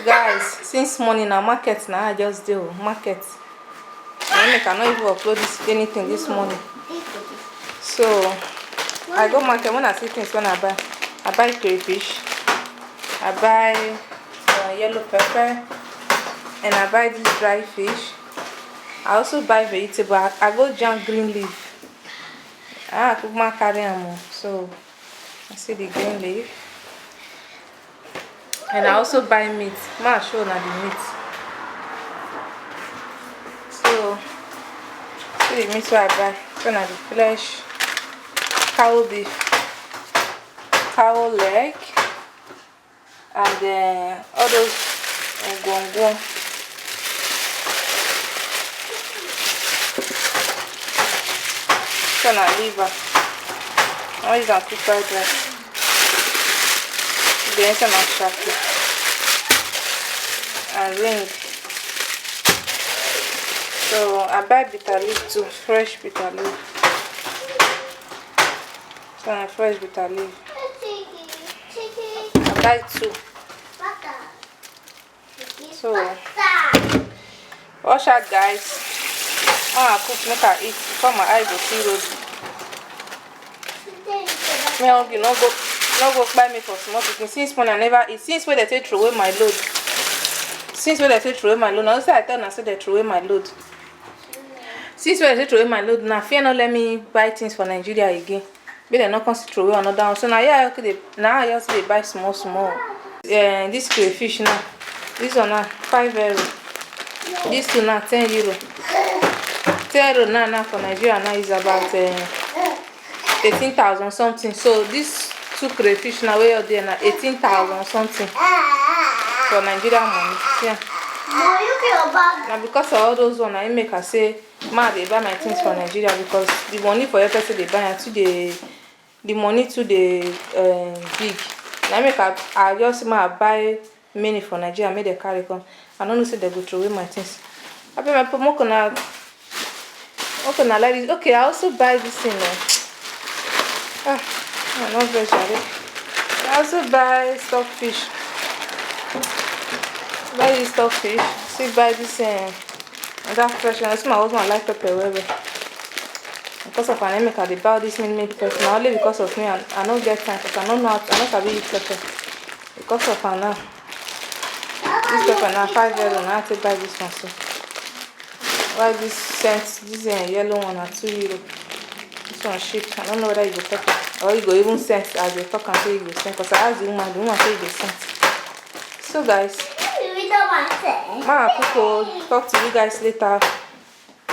Guys, since morning na market now I just do market. I cannot even upload anything this morning. So I go market when I see things when I buy crayfish, I buy yellow pepper, and I buy this dry fish. I also buy vegetable. I go jam green leaf. I cook my carry am. So I see the green leaf. And I also buy meat. Ma show na the meat. So see the meat I buy. So na the flesh, cow beef, cow leg, and all those guang. So na liver. I use am cook fried rice. Then some shaki and ring. So I buy bitter leaf too, fresh bitter leaf. So I fresh bitter leaf. I buy 2. So wash out, guys. I cook make I eat before my eye go see road. Me hungry, no go buy me for small cooking. Since when I never eat, since when they say throw away my load. Since when they say throw away my load, now say I tell them I say they throw away my load. Since when they say throw away my load, now fear not let me buy things for Nigeria again. But they not consider throw away another one. So now yeah, okay, now I just they buy small. This crayfish now, this one now 5 euro. This two now 10 euro. 10 euro now for Nigeria now is about 18,000 something. So this 2 crayfish now way out there now 18,000 something for Nigeria money. Yeah. Now because of all those ones, I make her say, ma they buy my things for Nigeria because the money for your person they buy and the money to the big. Now make her I just buy many for Nigeria, make they carry come. I don't know say they go throw away my things. I buy my pomoko now. Okay, now like this. Okay, I also buy this thing now. I'm not very sure. I also buy stockfish. Buy this stockfish. See, buy this that fresh one. That's my husband like pepper well. Because of an make I buy this many because now only because of me I don't get time because I don't know how I don't sabi eat pepper. Because of her now. This pepper now 5 euro. Now I have to buy this one so. Buy this scent, this yellow one at 2 euro. This one cheap. I don't know whether you go pepper or you go even scent as they talk and say you go scent. Because I asked the woman say you go scent. So guys, ma cook talk to you guys later.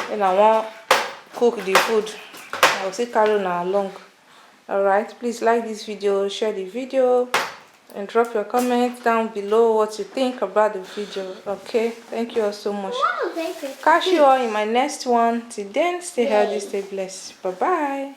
Then I want cook the food. I will see Carol along. Alright, please like this video, share the video, and drop your comments down below what you think about the video. Okay, thank you all so much. Catch you all in my next one. Till then, stay healthy, stay blessed. Bye bye.